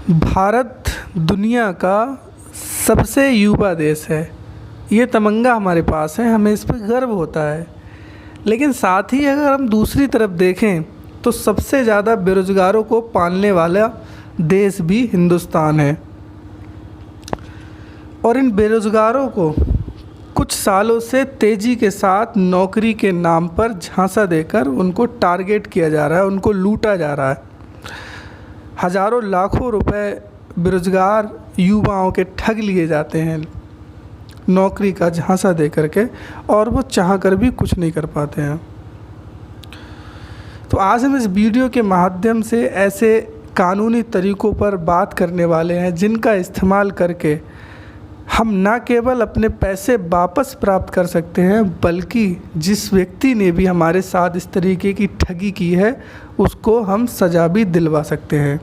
भारत दुनिया का सबसे युवा देश है। ये तमंगा हमारे पास है, हमें इस पर गर्व होता है। लेकिन साथ ही अगर हम दूसरी तरफ देखें तो सबसे ज़्यादा बेरोज़गारों को पालने वाला देश भी हिंदुस्तान है। और इन बेरोज़गारों को कुछ सालों से तेज़ी के साथ नौकरी के नाम पर झांसा देकर उनको टारगेट किया जा रहा है, उनको लूटा जा रहा है। हज़ारों लाखों रुपए बेरोज़गार युवाओं के ठग लिए जाते हैं नौकरी का झांसा दे करके, और वो चाह कर भी कुछ नहीं कर पाते हैं। तो आज हम इस वीडियो के माध्यम से ऐसे कानूनी तरीक़ों पर बात करने वाले हैं जिनका इस्तेमाल करके हम ना केवल अपने पैसे वापस प्राप्त कर सकते हैं, बल्कि जिस व्यक्ति ने भी हमारे साथ इस तरीके की ठगी की है उसको हम सज़ा भी दिलवा सकते हैं।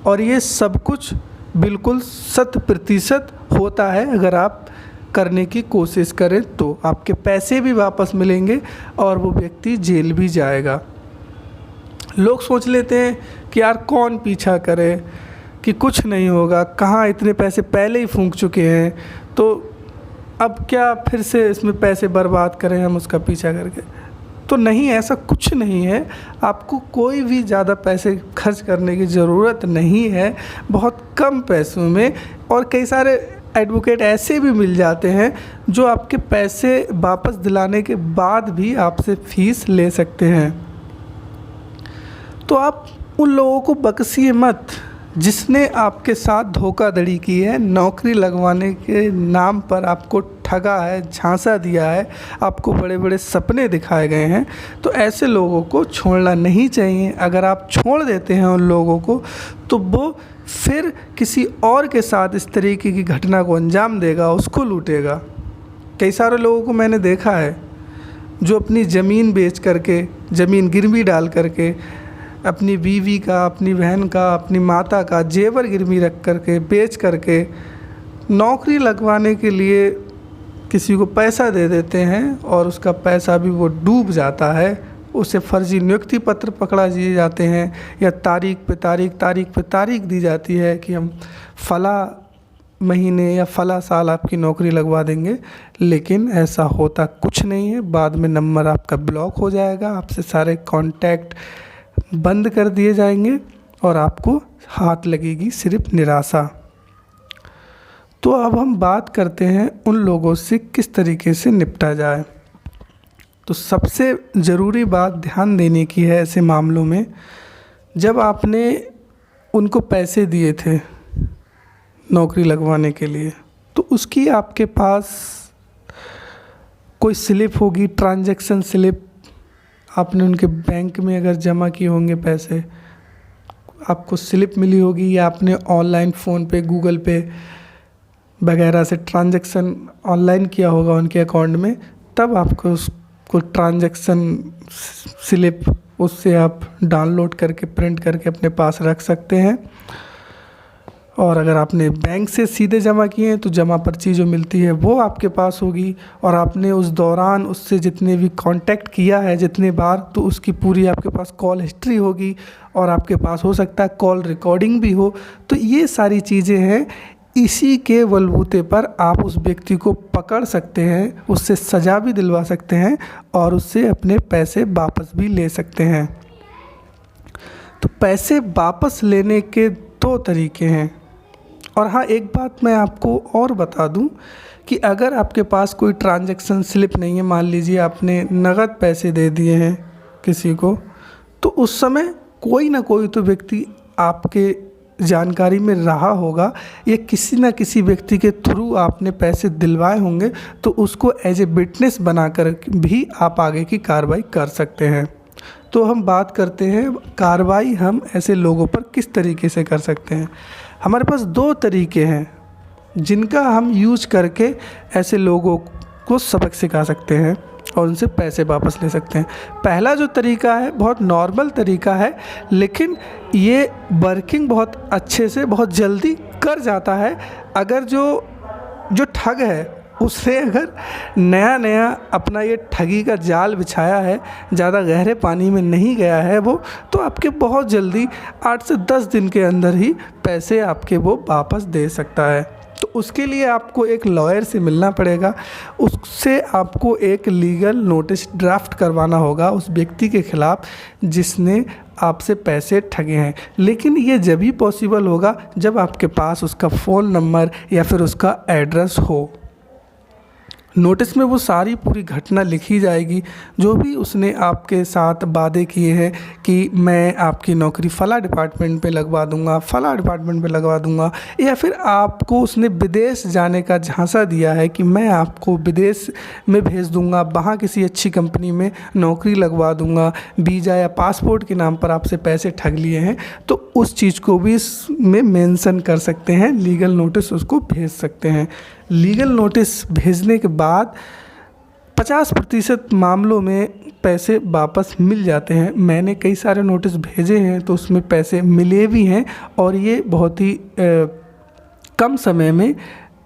और ये सब कुछ बिल्कुल 100% होता है। अगर आप करने की कोशिश करें तो आपके पैसे भी वापस मिलेंगे और वो व्यक्ति जेल भी जाएगा। लोग सोच लेते हैं कि यार कौन पीछा करे, कि कुछ नहीं होगा, कहाँ इतने पैसे पहले ही फूंक चुके हैं, तो अब क्या फिर से इसमें पैसे बर्बाद करें हम उसका पीछा करके। तो नहीं, ऐसा कुछ नहीं है। आपको कोई भी ज़्यादा पैसे खर्च करने की ज़रूरत नहीं है। बहुत कम पैसों में और कई सारे एडवोकेट ऐसे भी मिल जाते हैं जो आपके पैसे वापस दिलाने के बाद भी आपसे फ़ीस ले सकते हैं। तो आप उन लोगों को बख्शिए मत जिसने आपके साथ धोखाधड़ी की है, नौकरी लगवाने के नाम पर आपको ठगा है, झांसा दिया है, आपको बड़े बड़े सपने दिखाए गए हैं। तो ऐसे लोगों को छोड़ना नहीं चाहिए। अगर आप छोड़ देते हैं उन लोगों को तो वो फिर किसी और के साथ इस तरीके की घटना को अंजाम देगा, उसको लूटेगा। कई सारे लोगों को मैंने देखा है जो अपनी ज़मीन बेच करके, ज़मीन गिरवी डाल करके, अपनी बीवी का, अपनी बहन का, अपनी माता का जेवर गिरवी रख करके, बेच करके नौकरी लगवाने के लिए किसी को पैसा दे देते हैं और उसका पैसा भी वो डूब जाता है। उसे फर्जी नियुक्ति पत्र पकड़ा दिए जाते हैं या तारीख पे तारीख दी जाती है कि हम फ़ला महीने या फ़ला साल आपकी नौकरी लगवा देंगे। लेकिन ऐसा होता कुछ नहीं है। बाद में नंबर आपका ब्लॉक हो जाएगा, आपसे सारे कॉन्टैक्ट बंद कर दिए जाएंगे और आपको हाथ लगेगी सिर्फ निराशा। तो अब हम बात करते हैं उन लोगों से किस तरीके से निपटा जाए। तो सबसे ज़रूरी बात ध्यान देने की है ऐसे मामलों में, जब आपने उनको पैसे दिए थे नौकरी लगवाने के लिए, तो उसकी आपके पास कोई स्लिप होगी, ट्रांजैक्शन स्लिप। आपने उनके बैंक में अगर जमा किए होंगे पैसे, आपको स्लिप मिली होगी, या आपने ऑनलाइन फ़ोन पे, गूगल पे वगैरह से ट्रांजैक्शन ऑनलाइन किया होगा उनके अकाउंट में, तब आपको उसको ट्रांजैक्शन स्लिप उससे आप डाउनलोड करके, प्रिंट करके अपने पास रख सकते हैं। और अगर आपने बैंक से सीधे जमा किए हैं तो जमा पर्ची जो मिलती है वो आपके पास होगी। और आपने उस दौरान उससे जितने भी कांटेक्ट किया है जितने बार, तो उसकी पूरी आपके पास कॉल हिस्ट्री होगी और आपके पास हो सकता है कॉल रिकॉर्डिंग भी हो। तो ये सारी चीज़ें हैं, इसी के बलबूते पर आप उस व्यक्ति को पकड़ सकते हैं, उससे सज़ा भी दिलवा सकते हैं और उससे अपने पैसे वापस भी ले सकते हैं। तो पैसे वापस लेने के 2 तरीके हैं। और हाँ, एक बात मैं आपको और बता दूं कि अगर आपके पास कोई ट्रांजैक्शन स्लिप नहीं है, मान लीजिए आपने नगद पैसे दे दिए हैं किसी को, तो उस समय कोई ना कोई तो व्यक्ति आपके जानकारी में रहा होगा या किसी न किसी व्यक्ति के थ्रू आपने पैसे दिलवाए होंगे, तो उसको एज ए विटनेस बनाकर भी आप आगे की कार्रवाई कर सकते हैं। तो हम बात करते हैं कार्रवाई हम ऐसे लोगों पर किस तरीके से कर सकते हैं। हमारे पास 2 तरीके हैं जिनका हम यूज करके ऐसे लोगों को सबक सिखा सकते हैं और उनसे पैसे वापस ले सकते हैं। पहला जो तरीका है बहुत नॉर्मल तरीका है, लेकिन ये वर्किंग बहुत अच्छे से, बहुत जल्दी कर जाता है। अगर जो ठग है उसने अगर नया नया अपना ये ठगी का जाल बिछाया है, ज़्यादा गहरे पानी में नहीं गया है वो, तो आपके बहुत जल्दी 8 से 10 दिन के अंदर ही पैसे आपके वो वापस दे सकता है। तो उसके लिए आपको एक लॉयर से मिलना पड़ेगा, उससे आपको एक लीगल नोटिस ड्राफ्ट करवाना होगा उस व्यक्ति के ख़िलाफ़ जिसने आपसे पैसे ठगे हैं। लेकिन ये जब ही पॉसिबल होगा जब आपके पास उसका फ़ोन नंबर या फिर उसका एड्रेस हो। नोटिस में वो सारी पूरी घटना लिखी जाएगी, जो भी उसने आपके साथ वादे किए हैं कि मैं आपकी नौकरी फ़ला डिपार्टमेंट पे लगवा दूंगा, फ़ला डिपार्टमेंट पे लगवा दूंगा, या फिर आपको उसने विदेश जाने का झांसा दिया है कि मैं आपको विदेश में भेज दूंगा, वहाँ किसी अच्छी कंपनी में नौकरी लगवा दूंगा, वीज़ा या पासपोर्ट के नाम पर आपसे पैसे ठग लिए हैं, तो उस चीज़ को भी इसमें मेंशन कर सकते हैं, लीगल नोटिस उसको भेज सकते हैं। लीगल नोटिस भेजने के बाद 50% मामलों में पैसे वापस मिल जाते हैं। मैंने कई सारे नोटिस भेजे हैं तो उसमें पैसे मिले भी हैं, और ये बहुत ही कम समय में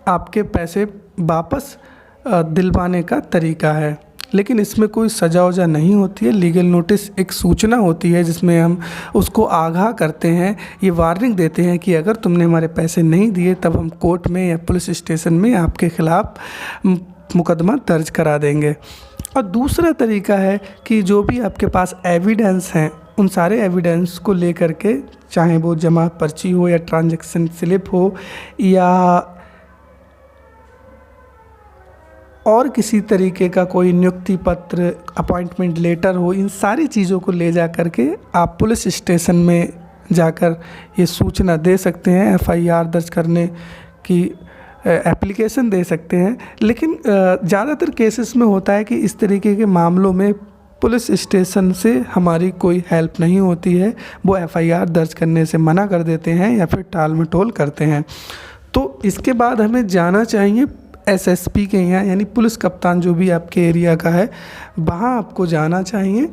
आपके पैसे वापस दिलवाने का तरीका है। लेकिन इसमें कोई सज़ा वज़ा नहीं होती है। लीगल नोटिस एक सूचना होती है जिसमें हम उसको आगाह करते हैं, ये वार्निंग देते हैं कि अगर तुमने हमारे पैसे नहीं दिए तब हम कोर्ट में या पुलिस स्टेशन में आपके ख़िलाफ़ मुकदमा दर्ज करा देंगे। और दूसरा तरीका है कि जो भी आपके पास एविडेंस हैं उन सारे एविडेंस को लेकर के, चाहे वो जमा पर्ची हो या ट्रांजैक्शन स्लिप हो या और किसी तरीके का कोई नियुक्ति पत्र, अपॉइंटमेंट लेटर हो, इन सारी चीज़ों को ले जा कर के आप पुलिस स्टेशन में जाकर ये सूचना दे सकते हैं, एफआईआर दर्ज करने की एप्लीकेशन दे सकते हैं। लेकिन ज़्यादातर केसेस में होता है कि इस तरीके के मामलों में पुलिस स्टेशन से हमारी कोई हेल्प नहीं होती है, वो एफआईआर दर्ज करने से मना कर देते हैं या फिर टाल मटोल करते हैं। तो इसके बाद हमें जाना चाहिए एसएसपी के यहाँ, यानी पुलिस कप्तान जो भी आपके एरिया का है, वहाँ आपको जाना चाहिए।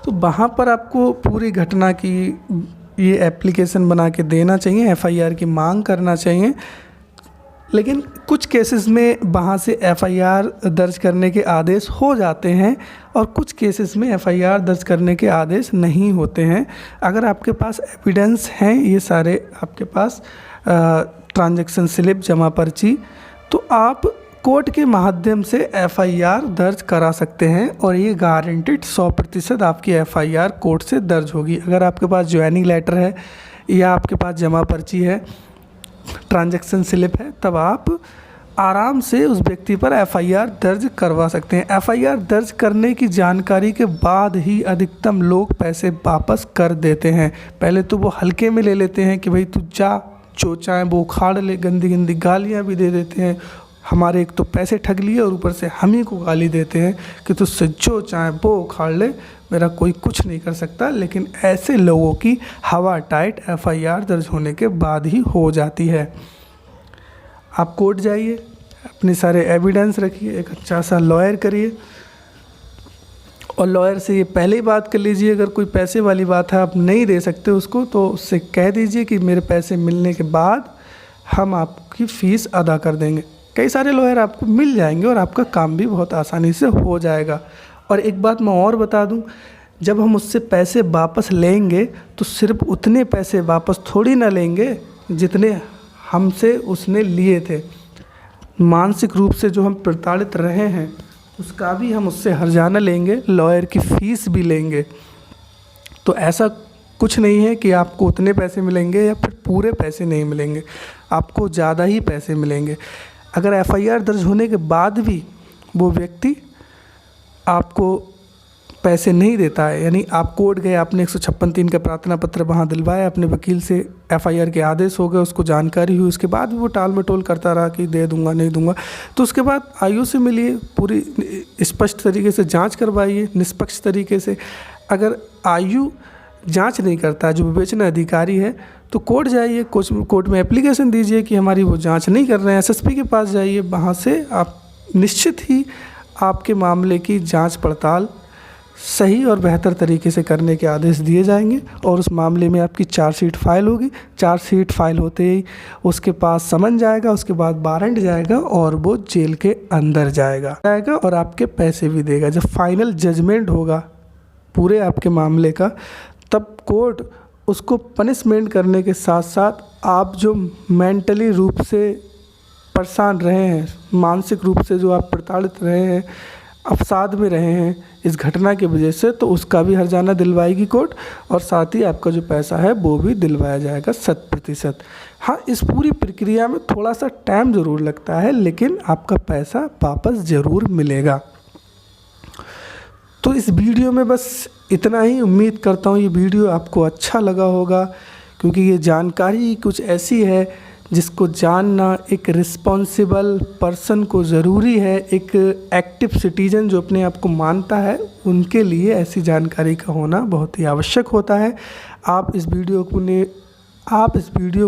तो वहाँ पर आपको पूरी घटना की ये एप्लीकेशन बना के देना चाहिए, एफआईआर की मांग करना चाहिए। लेकिन कुछ केसेस में वहाँ से एफआईआर दर्ज करने के आदेश हो जाते हैं और कुछ केसेस में एफआईआर दर्ज करने के आदेश नहीं होते हैं। अगर आपके पास एविडेंस हैं ये सारे, आपके पास ट्रांजैक्शन स्लिप, जमा पर्ची, तो आप कोर्ट के माध्यम से एफआईआर दर्ज करा सकते हैं और ये गारंटेड 100% आपकी एफआईआर कोर्ट से दर्ज होगी। अगर आपके पास ज्वाइनिंग लेटर है या आपके पास जमा पर्ची है, ट्रांजैक्शन स्लिप है, तब आप आराम से उस व्यक्ति पर एफआईआर दर्ज करवा सकते हैं। एफआईआर दर्ज करने की जानकारी के बाद ही अधिकतम लोग पैसे वापस कर देते हैं। पहले तो वो हल्के में ले लेते हैं कि भाई तू जा, जो चाहे वो उखाड़ ले, गंदी गंदी गालियाँ भी दे देते हैं, हमारे एक तो पैसे ठग लिए और ऊपर से हम ही को गाली देते हैं कि तुझसे जो चाहे वो उखाड़ ले, मेरा कोई कुछ नहीं कर सकता। लेकिन ऐसे लोगों की हवा टाइट एफआईआर दर्ज होने के बाद ही हो जाती है। आप कोर्ट जाइए, अपने सारे एविडेंस रखिए, एक अच्छा सा लॉयर करिए और लॉयर से ये पहले ही बात कर लीजिए। अगर कोई पैसे वाली बात है, आप नहीं दे सकते उसको, तो उससे कह दीजिए कि मेरे पैसे मिलने के बाद हम आपकी फ़ीस अदा कर देंगे। कई सारे लॉयर आपको मिल जाएंगे और आपका काम भी बहुत आसानी से हो जाएगा। और एक बात मैं और बता दूं, जब हम उससे पैसे वापस लेंगे तो सिर्फ उतने पैसे वापस थोड़ी ना लेंगे जितने हमसे उसने लिए थे। मानसिक रूप से जो हम प्रताड़ित रहे हैं उसका भी हम उससे हर्जाना लेंगे, लॉयर की फ़ीस भी लेंगे। तो ऐसा कुछ नहीं है कि आपको उतने पैसे मिलेंगे या फिर पूरे पैसे नहीं मिलेंगे, आपको ज़्यादा ही पैसे मिलेंगे। अगर एफआईआर दर्ज होने के बाद भी वो व्यक्ति आपको पैसे नहीं देता है, यानी आप कोर्ट गए, आपने 156(3) का प्रार्थना पत्र वहाँ दिलवाया, अपने वकील से एफआईआर के आदेश हो गए, उसको जानकारी हुई, उसके बाद भी वो टाल मटोल करता रहा कि दे दूंगा नहीं दूंगा, तो उसके बाद आयु से मिलिए, पूरी स्पष्ट तरीके से जांच करवाइए, निष्पक्ष तरीके से। अगर आयु जांच नहीं करता, जो विवेचना अधिकारी है, तो कोर्ट जाइए, कोर्ट में एप्लीकेशन दीजिए कि हमारी वो जांच नहीं कर रहे हैं, एसएसपी के पास जाइए, वहाँ से आप निश्चित ही आपके मामले की जांच पड़ताल सही और बेहतर तरीके से करने के आदेश दिए जाएंगे और उस मामले में आपकी चार्जशीट फाइल होगी। चार्जशीट फाइल होते ही उसके पास समन जाएगा, उसके बाद वारंट जाएगा और वो जेल के अंदर जाएगा और आपके पैसे भी देगा। जब फाइनल जजमेंट होगा पूरे आपके मामले का, तब कोर्ट उसको पनिशमेंट करने के साथ साथ आप जो मेंटली रूप से परेशान रहे हैं, मानसिक रूप से जो आप प्रताड़ित रहे हैं, अवसाद में रहे हैं इस घटना की वजह से, तो उसका भी हर्जाना दिलवाएगी कोर्ट और साथ ही आपका जो पैसा है वो भी दिलवाया जाएगा 100%। हाँ, इस पूरी प्रक्रिया में थोड़ा सा टाइम ज़रूर लगता है, लेकिन आपका पैसा वापस ज़रूर मिलेगा। तो इस वीडियो में बस इतना ही। उम्मीद करता हूँ ये वीडियो आपको अच्छा लगा होगा, क्योंकि ये जानकारी कुछ ऐसी है जिसको जानना एक रिस्पॉन्सिबल पर्सन को ज़रूरी है। एक एक्टिव सिटीजन जो अपने आप को मानता है, उनके लिए ऐसी जानकारी का होना बहुत ही आवश्यक होता है। आप इस वीडियो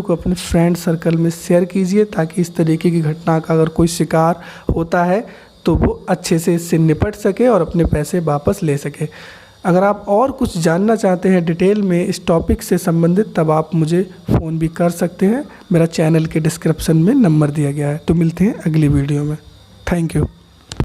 को अपने फ्रेंड सर्कल में शेयर कीजिए, ताकि इस तरीके की घटना का अगर कोई शिकार होता है तो वो अच्छे से इससे निपट सके और अपने पैसे वापस ले सके। अगर आप और कुछ जानना चाहते हैं डिटेल में इस टॉपिक से संबंधित, तब आप मुझे फ़ोन भी कर सकते हैं। मेरा चैनल के डिस्क्रिप्शन में नंबर दिया गया है। तो मिलते हैं अगली वीडियो में। Thank you.